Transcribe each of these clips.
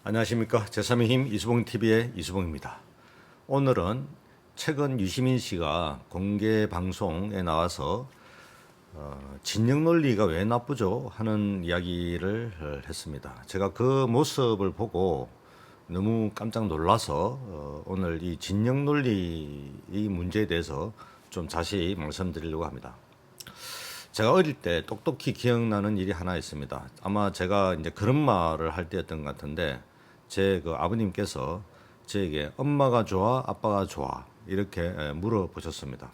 안녕하십니까. 제3의 힘 이수봉TV의 이수봉입니다. 오늘은 최근 유시민 씨가 공개 방송에 나와서 진영 논리가 왜 나쁘죠? 하는 이야기를 했습니다. 제가 그 모습을 보고 너무 깜짝 놀라서 오늘 이 진영 논리 이 문제에 대해서 좀 자세히 말씀드리려고 합니다. 제가 어릴 때 똑똑히 기억나는 일이 하나 있습니다. 아마 제가 이제 그런 말을 할 때였던 것 같은데 제 그 아버님께서 저에게 엄마가 좋아, 아빠가 좋아 이렇게 물어보셨습니다.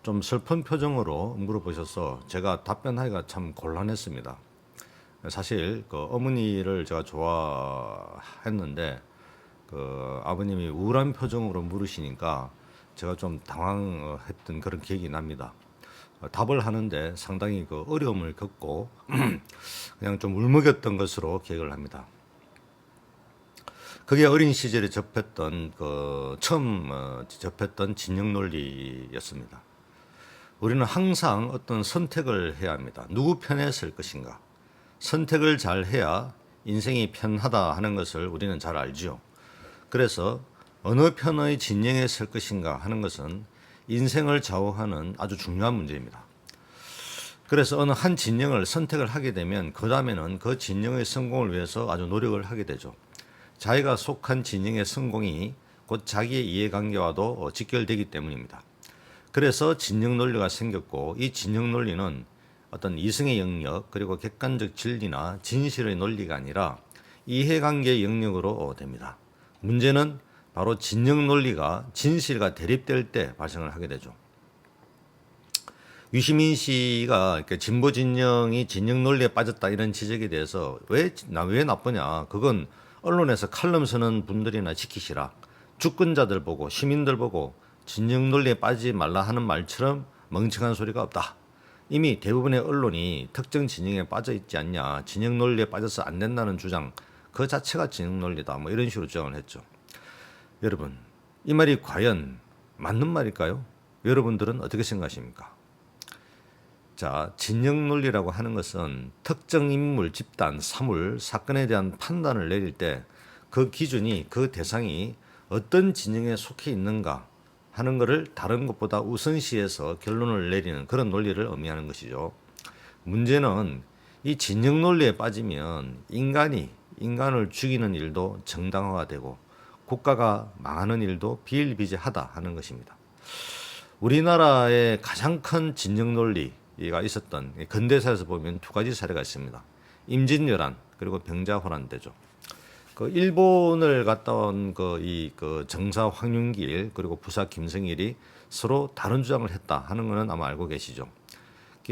좀 슬픈 표정으로 물어보셔서 제가 답변하기가 참 곤란했습니다. 사실 그 어머니를 제가 좋아했는데 그 아버님이 우울한 표정으로 물으시니까 제가 좀 당황했던 그런 기억이 납니다. 답을 하는데 상당히 그 어려움을 겪고 그냥 좀 울먹였던 것으로 기억을 합니다. 그게 어린 시절에 접했던 처음 접했던 진영 논리였습니다. 우리는 항상 어떤 선택을 해야 합니다. 누구 편에 설 것인가? 선택을 잘 해야 인생이 편하다 하는 것을 우리는 잘 알죠. 그래서 어느 편의 진영에 설 것인가 하는 것은 인생을 좌우하는 아주 중요한 문제입니다. 그래서 어느 한 진영을 선택을 하게 되면 그 다음에는 그 진영의 성공을 위해서 아주 노력을 하게 되죠. 자기가 속한 진영의 성공이 곧 자기의 이해관계와도 직결되기 때문입니다. 그래서 진영 논리가 생겼고 이 진영 논리는 어떤 이성의 영역 그리고 객관적 진리나 진실의 논리가 아니라 이해관계의 영역으로 됩니다. 문제는 바로 진영 논리가 진실과 대립될 때 발생을 하게 되죠. 유시민 씨가 진보 진영이 진영 논리에 빠졌다 이런 지적에 대해서 왜 나쁘냐? 그건 언론에서 칼럼 쓰는 분들이나 지키시라. 주권자들 보고 시민들 보고 진영 논리에 빠지지 말라 하는 말처럼 멍청한 소리가 없다. 이미 대부분의 언론이 특정 진영에 빠져 있지 않냐. 진영 논리에 빠져서 안 된다는 주장 그 자체가 진영 논리다. 뭐 이런 식으로 주장을 했죠. 여러분, 이 말이 과연 맞는 말일까요? 여러분들은 어떻게 생각하십니까? 자, 진영 논리라고 하는 것은 특정 인물, 집단, 사물, 사건에 대한 판단을 내릴 때 그 기준이 그 대상이 어떤 진영에 속해 있는가 하는 것을 다른 것보다 우선시해서 결론을 내리는 그런 논리를 의미하는 것이죠. 문제는 이 진영 논리에 빠지면 인간을 죽이는 일도 정당화가 되고 국가가 망하는 일도 비일비재하다 하는 것입니다. 우리나라의 가장 큰 진영 논리가 있었던 근대사에서 보면 두 가지 사례가 있습니다. 임진왜란 그리고 병자호란대죠. 그 일본을 갔다 온 정사 황윤길 그리고 부사 김성일이 서로 다른 주장을 했다 하는 것은 아마 알고 계시죠.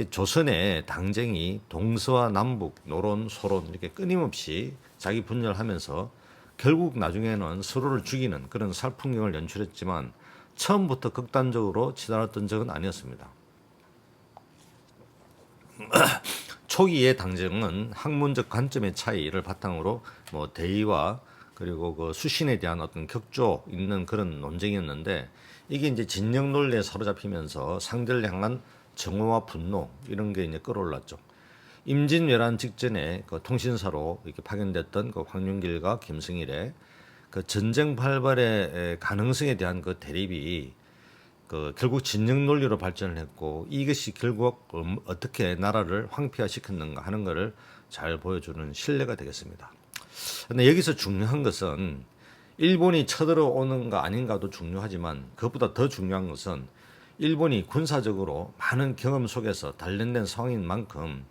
조선의 당쟁이 동서와 남북, 노론, 소론 이렇게 끊임없이 자기 분열하면서 결국 나중에는 서로를 죽이는 그런 살풍경을 연출했지만 처음부터 극단적으로 치달았던 적은 아니었습니다. 초기의 당정은 학문적 관점의 차이를 바탕으로 뭐 대의와 그리고 그 수신에 대한 어떤 격조 있는 그런 논쟁이었는데 이게 이제 진영 논리에 사로잡히면서 상대를 향한 정오와 분노 이런 게 이제 끌어올랐죠. 임진왜란 직전에 그 통신사로 이렇게 파견됐던 그 황윤길과 김승일의 그 전쟁 발발의 가능성에 대한 그 대립이 결국 진영 논리로 발전을 했고 이것이 결국 어떻게 나라를 황폐화시켰는가 하는 것을 잘 보여주는 신뢰가 되겠습니다. 그런데 여기서 중요한 것은 일본이 쳐들어오는가 아닌가도 중요하지만 그것보다 더 중요한 것은 일본이 군사적으로 많은 경험 속에서 단련된 상황인 만큼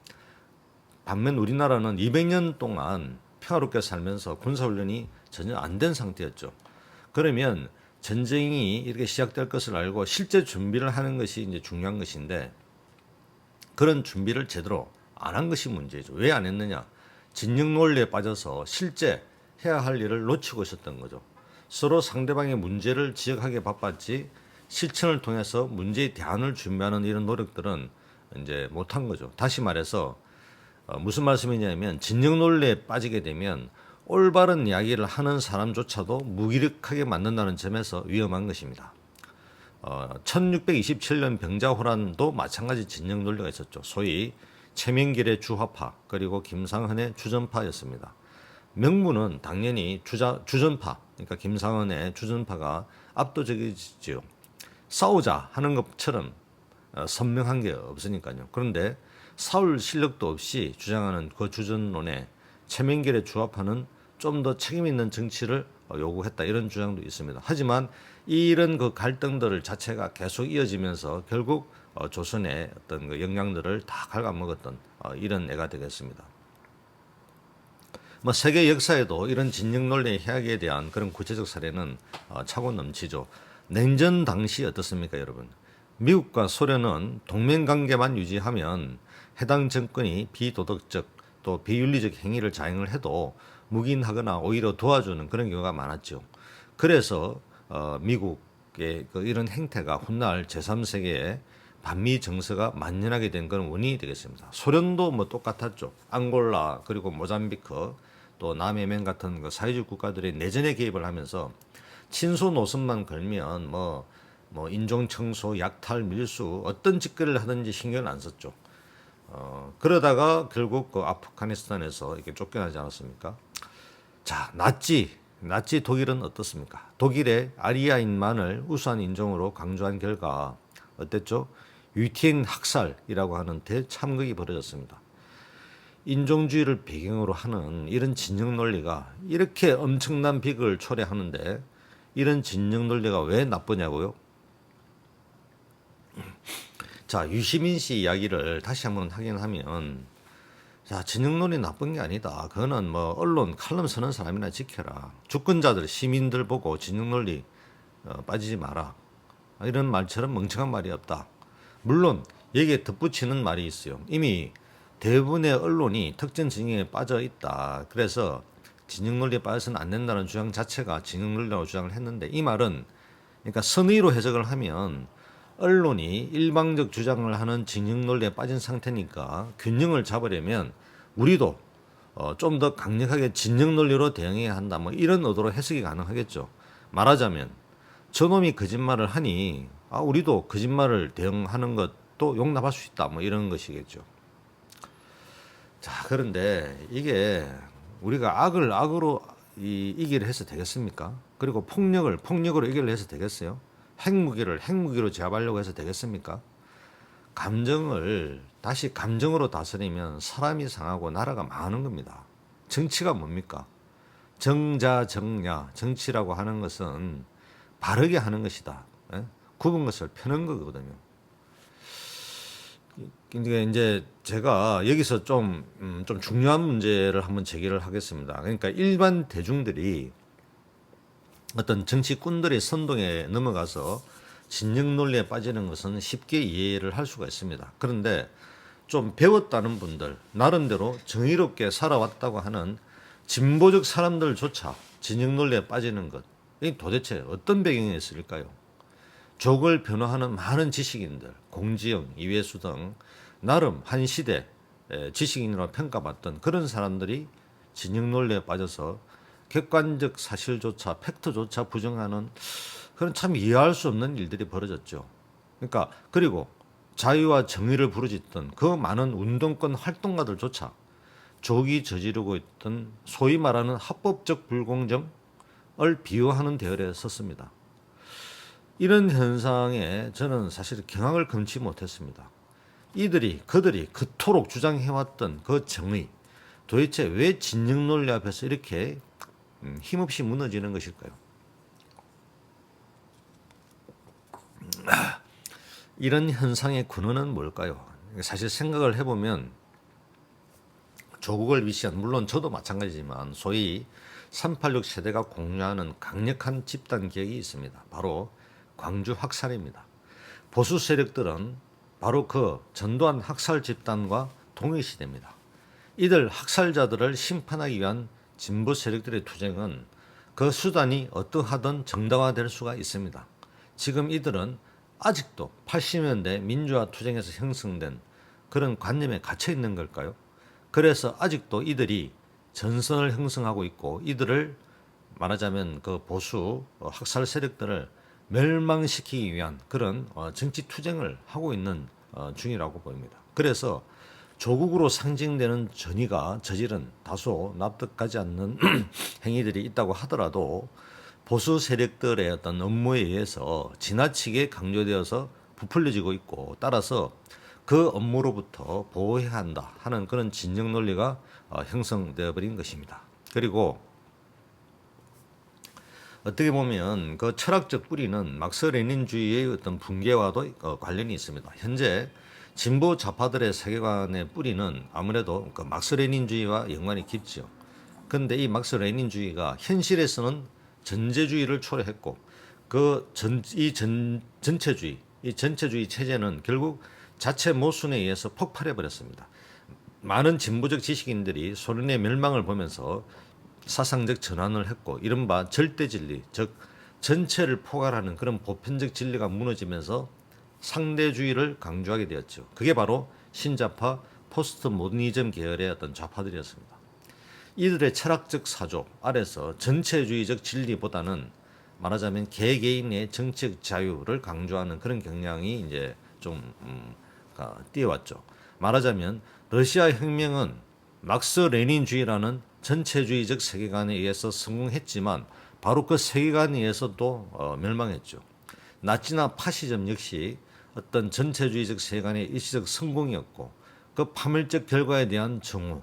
반면 우리나라는 200년 동안 평화롭게 살면서 군사훈련이 전혀 안 된 상태였죠. 그러면 전쟁이 이렇게 시작될 것을 알고 실제 준비를 하는 것이 이제 중요한 것인데 그런 준비를 제대로 안 한 것이 문제죠. 왜 안 했느냐? 진영 논리에 빠져서 실제 해야 할 일을 놓치고 있었던 거죠. 서로 상대방의 문제를 지적하기에 바빴지 실천을 통해서 문제의 대안을 준비하는 이런 노력들은 이제 못한 거죠. 다시 말해서 무슨 말씀이냐면 진영 논리에 빠지게 되면 올바른 이야기를 하는 사람조차도 무기력하게 만든다는 점에서 위험한 것입니다. 1627년 병자호란도 마찬가지 진영 논리가 있었죠. 소위 최명길의 주화파 그리고 김상헌의 주전파였습니다. 명분은 당연히 주전파, 그러니까 김상헌의 주전파가 압도적이지요. 싸우자 하는 것처럼 선명한 게 없으니까요. 그런데 싸울 실력도 없이 주장하는 그 주전론에 최명길의 주화파는 좀 더 책임 있는 정치를 요구했다, 이런 주장도 있습니다. 하지만 이런 그 갈등들 자체가 계속 이어지면서 결국 조선의 어떤 그 영향들을 다 갉아먹었던 이런 애가 되겠습니다. 뭐 세계 역사에도 이런 진영 논리의 해악에 대한 그런 구체적 사례는 차고 넘치죠. 냉전 당시 어떻습니까, 여러분? 미국과 소련은 동맹 관계만 유지하면 해당 정권이 비도덕적 또 비윤리적 행위를 자행을 해도 묵인하거나 오히려 도와주는 그런 경우가 많았죠. 그래서 미국의 그 이런 행태가 훗날 제3세계에 반미 정서가 만연하게 된 그런 원인이 되겠습니다. 소련도 뭐 똑같았죠. 앙골라 그리고 모잠비크 또 남예멘 같은 그 사회주의 국가들이 내전에 개입을 하면서 친소 노선만 걸면 뭐 인종 청소, 약탈, 밀수 어떤 짓거리를 하든지 신경을 안 썼죠. 그러다가 결국 그 아프가니스탄에서 이렇게 쫓겨나지 않았습니까? 자, 나치 독일은 어떻습니까? 독일의 아리아인만을 우수한 인종으로 강조한 결과 어땠죠? 유티엔 학살이라고 하는 대참극이 벌어졌습니다. 인종주의를 배경으로 하는 이런 진영 논리가 이렇게 엄청난 비극을 초래하는데 이런 진영 논리가 왜 나쁘냐고요? 자, 유시민 씨 이야기를 다시 한번 확인하면, 자, 진영 논리 나쁜 게 아니다. 그거는 뭐 언론 칼럼 쓰는 사람이나 지켜라. 주권자들, 시민들 보고 진영 논리 빠지지 마라. 이런 말처럼 멍청한 말이 없다. 물론 여기에 덧붙이는 말이 있어요. 이미 대부분의 언론이 특정 진영에 빠져 있다. 그래서 진영 논리에 빠져서는 안 된다는 주장 자체가 진영 논리라고 주장을 했는데, 이 말은 그러니까 선의로 해석을 하면 언론이 일방적 주장을 하는 진영 논리에 빠진 상태니까 균형을 잡으려면 우리도 좀 더 강력하게 진영 논리로 대응해야 한다. 뭐 이런 의도로 해석이 가능하겠죠. 말하자면 저놈이 거짓말을 하니 우리도 거짓말을 대응하는 것도 용납할 수 있다. 뭐 이런 것이겠죠. 자, 그런데 이게 우리가 악을 악으로 이기를 해서 되겠습니까? 그리고 폭력을 폭력으로 이기를 해서 되겠어요? 핵무기를 핵무기로 제압하려고 해서 되겠습니까? 감정을 다시 감정으로 다스리면 사람이 상하고 나라가 망하는 겁니다. 정치가 뭡니까? 정자정야, 정치라고 하는 것은 바르게 하는 것이다. 굽은 것을 펴는 거거든요. 그러니까 이제 제가 여기서 좀 중요한 문제를 한번 제기를 하겠습니다. 그러니까 일반 대중들이 어떤 정치꾼들의 선동에 넘어가서 진영 논리에 빠지는 것은 쉽게 이해를 할 수가 있습니다. 그런데 좀 배웠다는 분들, 나름대로 정의롭게 살아왔다고 하는 진보적 사람들조차 진영 논리에 빠지는 것, 이 도대체 어떤 배경이 있을까요? 족을 변호하는 많은 지식인들, 공지영, 이회수 등 나름 한 시대 지식인으로 평가받던 그런 사람들이 진영 논리에 빠져서 객관적 사실조차 팩트조차 부정하는 그런 참 이해할 수 없는 일들이 벌어졌죠. 그러니까 그리고 자유와 정의를 부르짖던 그 많은 운동권 활동가들조차 족이 저지르고 있던 소위 말하는 합법적 불공정을 비호하는 대열에 섰습니다. 이런 현상에 저는 사실 경악을 금치 못했습니다. 그들이 그토록 주장해왔던 그 정의, 도대체 왜 진영 논리 앞에서 이렇게 힘없이 무너지는 것일까요? 이런 현상의 근원은 뭘까요? 사실 생각을 해보면 조국을 위시한, 물론 저도 마찬가지지만 소위 386 세대가 공유하는 강력한 집단 기억이 있습니다. 바로 광주 학살입니다. 보수 세력들은 바로 그 전두환 학살 집단과 동일시됩니다. 이들 학살자들을 심판하기 위한 진보 세력들의 투쟁은 그 수단이 어떠하든 정당화될 수가 있습니다. 지금 이들은 아직도 80년대 민주화 투쟁에서 형성된 그런 관념에 갇혀 있는 걸까요? 그래서 아직도 이들이 전선을 형성하고 있고 이들을 말하자면 그 보수 학살 세력들을 멸망시키기 위한 그런 정치 투쟁을 하고 있는 중이라고 보입니다. 그래서 조국으로 상징되는 전위가 저지른 다소 납득하지 않는 행위들이 있다고 하더라도 보수 세력들의 어떤 업무에 의해서 지나치게 강조되어서 부풀려지고 있고, 따라서 그 업무로부터 보호해야 한다 하는 그런 진영 논리가 형성되어 버린 것입니다. 그리고 어떻게 보면 그 철학적 뿌리는 막스 레닌주의의 어떤 붕괴와도 관련이 있습니다. 현재 진보 좌파들의 세계관의 뿌리는 아무래도 그 막스 레닌주의와 연관이 깊죠. 그런데 이 막스 레닌주의가 현실에서는 전제주의를 초래했고, 이 전체주의 체제는 결국 자체 모순에 의해서 폭발해 버렸습니다. 많은 진보적 지식인들이 소련의 멸망을 보면서 사상적 전환을 했고, 이른바 절대 진리, 즉 전체를 포괄하는 그런 보편적 진리가 무너지면서 상대주의를 강조하게 되었죠. 그게 바로 신자파 포스트 모더니즘 계열의 어떤 좌파들이었습니다. 이들의 철학적 사조 아래서 전체주의적 진리보다는 말하자면 개개인의 정치적 자유를 강조하는 그런 경향이 이제 좀 띄어왔죠. 말하자면 러시아 혁명은 막스 레닌주의라는 전체주의적 세계관에 의해서 성공했지만 바로 그 세계관에 의해서 또 멸망했죠. 나치나 파시즘 역시 어떤 전체주의적 세계관의 일시적 성공이었고, 그 파멸적 결과에 대한 정오는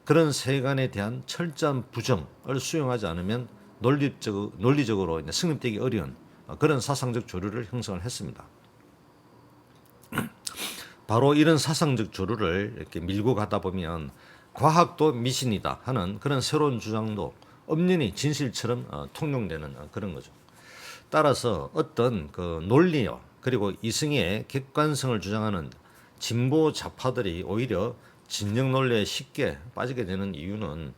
그런 세계관에 대한 철저한 부정을 수용하지 않으면 논리적으로 성립되기 어려운 그런 사상적 조류를 형성을 했습니다. 바로 이런 사상적 조류를 이렇게 밀고 가다 보면 과학도 미신이다 하는 그런 새로운 주장도 엄연히 진실처럼 통용되는 그런 거죠. 따라서 어떤 그 논리와 그리고 이승의 객관성을 주장하는 진보 좌파들이 오히려 진영 논리에 쉽게 빠지게 되는 이유는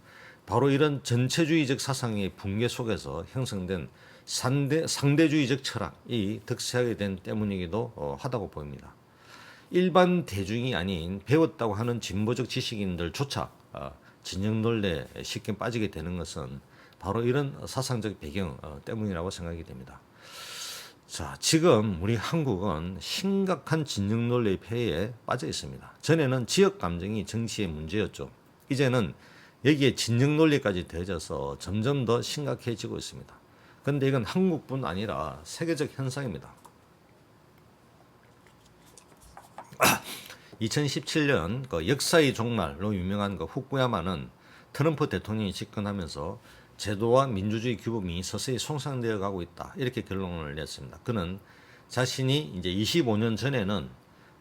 바로 이런 전체주의적 사상의 붕괴 속에서 형성된 상대주의적 철학이 득세하게 된 때문이기도 하다고 보입니다. 일반 대중이 아닌 배웠다고 하는 진보적 지식인들조차 진영 논리에 쉽게 빠지게 되는 것은 바로 이런 사상적 배경 때문이라고 생각이 됩니다. 자, 지금 우리 한국은 심각한 진영 논리의 폐해에 빠져 있습니다. 전에는 지역 감정이 정치의 문제였죠. 이제는 여기에 진영 논리까지 더해져서 점점 더 심각해지고 있습니다. 그런데 이건 한국뿐 아니라 세계적 현상입니다. 2017년 그 역사의 종말로 유명한 그 후쿠야마는 트럼프 대통령이 집권하면서 제도와 민주주의 규범이 서서히 손상되어 가고 있다, 이렇게 결론을 냈습니다. 그는 자신이 이제 25년 전에는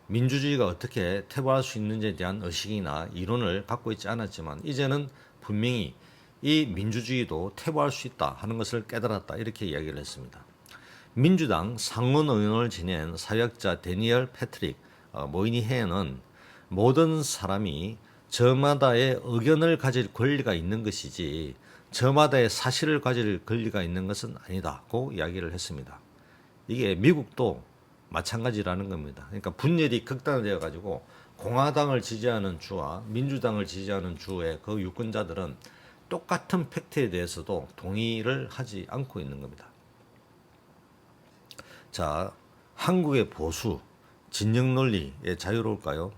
민주주의가 어떻게 퇴보할 수 있는지에 대한 의식이나 이론을 갖고 있지 않았지만 이제는 분명히 이 민주주의도 퇴보할 수 있다 하는 것을 깨달았다, 이렇게 이야기를 했습니다. 민주당 상원 의원을 지낸 사역자 데니얼 패트릭 모이니헤는 모든 사람이 저마다의 의견을 가질 권리가 있는 것이지 저마다의 사실을 가질 권리가 있는 것은 아니다고 이야기를 했습니다. 이게 미국도 마찬가지라는 겁니다. 그러니까 분열이 극단화되어 가지고 공화당을 지지하는 주와 민주당을 지지하는 주의 그 유권자들은 똑같은 팩트에 대해서도 동의를 하지 않고 있는 겁니다. 자, 한국의 보수 진영 논리에 자유로울까요?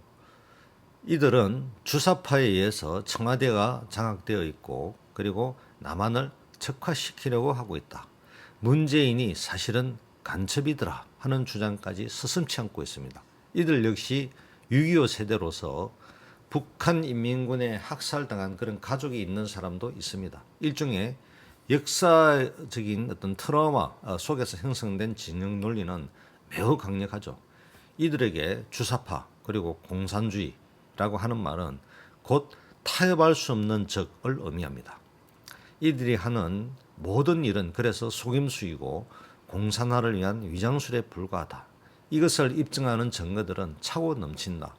이들은 주사파에 의해서 청와대가 장악되어 있고, 그리고 남한을 적화시키려고 하고 있다. 문재인이 사실은 간첩이더라 하는 주장까지 서슴지 않고 있습니다. 이들 역시 6.25 세대로서 북한 인민군에 학살당한 그런 가족이 있는 사람도 있습니다. 일종의 역사적인 어떤 트라우마 속에서 형성된 진영 논리는 매우 강력하죠. 이들에게 주사파 그리고 공산주의라고 하는 말은 곧 타협할 수 없는 적을 의미합니다. 이들이 하는 모든 일은 그래서 속임수이고 공산화를 위한 위장술에 불과하다. 이것을 입증하는 증거들은 차고 넘친다.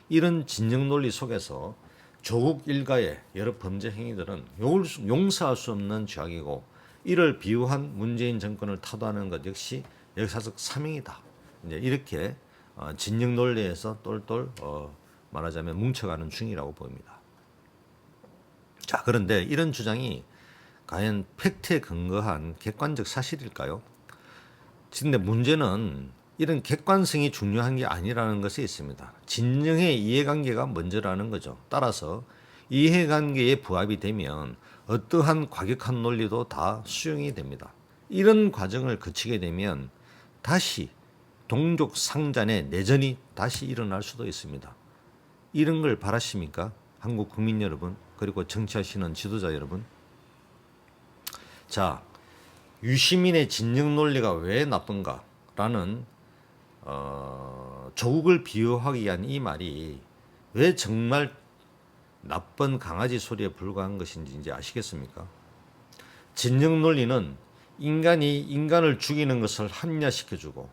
이런 진영 논리 속에서 조국 일가의 여러 범죄 행위들은 용서할 수 없는 죄악이고, 이를 비유한 문재인 정권을 타도하는 것 역시 역사적 사명이다. 이제 이렇게 진영 논리에서 똘똘 말하자면 뭉쳐가는 중이라고 보입니다. 자, 그런데 이런 주장이 과연 팩트에 근거한 객관적 사실일까요? 근데 문제는 이런 객관성이 중요한 게 아니라는 것이 있습니다. 진영의 이해관계가 먼저라는 거죠. 따라서 이해관계에 부합이 되면 어떠한 과격한 논리도 다 수용이 됩니다. 이런 과정을 거치게 되면 다시 동족 상잔의 내전이 다시 일어날 수도 있습니다. 이런 걸 바라십니까? 한국 국민 여러분, 그리고 정치하시는 지도자 여러분. 자, 유시민의 진영 논리가 왜 나쁜가라는 조국을 비유하기 위한 이 말이 왜 정말 나쁜 강아지 소리에 불과한 것인지 이제 아시겠습니까? 진영 논리는 인간이 인간을 죽이는 것을 합리화시켜주고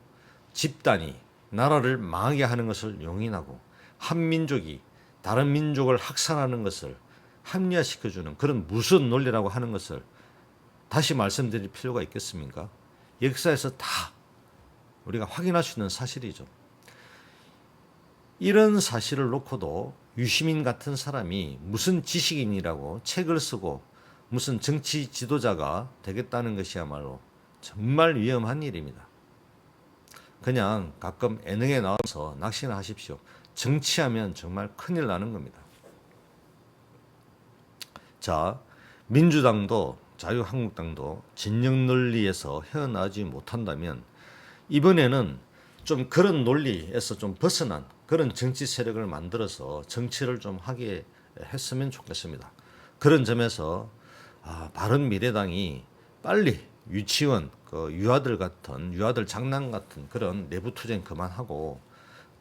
집단이 나라를 망하게 하는 것을 용인하고 한 민족이 다른 민족을 학살하는 것을 합리화시켜주는 그런 무슨 논리라고 하는 것을 다시 말씀드릴 필요가 있겠습니까? 역사에서 다 우리가 확인할 수 있는 사실이죠. 이런 사실을 놓고도 유시민 같은 사람이 무슨 지식인이라고 책을 쓰고 무슨 정치 지도자가 되겠다는 것이야말로 정말 위험한 일입니다. 그냥 가끔 예능에 나와서 낚시나 하십시오. 정치하면 정말 큰일 나는 겁니다. 자, 민주당도 자유한국당도 진영 논리에서 헤어나지 못한다면 이번에는 좀 그런 논리에서 좀 벗어난 그런 정치 세력을 만들어서 정치를 좀 하게 했으면 좋겠습니다. 그런 점에서 바른미래당이 빨리 유치원, 유아들 장난 같은 그런 내부 투쟁 그만하고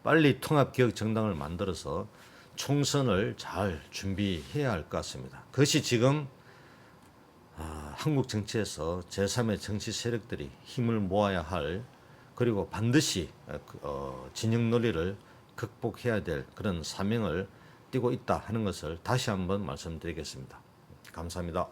빨리 통합개혁정당을 만들어서 총선을 잘 준비해야 할 것 같습니다. 그것이 지금 한국 정치에서 제3의 정치 세력들이 힘을 모아야 할, 그리고 반드시 진영 논리를 극복해야 될 그런 사명을 띠고 있다 하는 것을 다시 한번 말씀드리겠습니다. 감사합니다.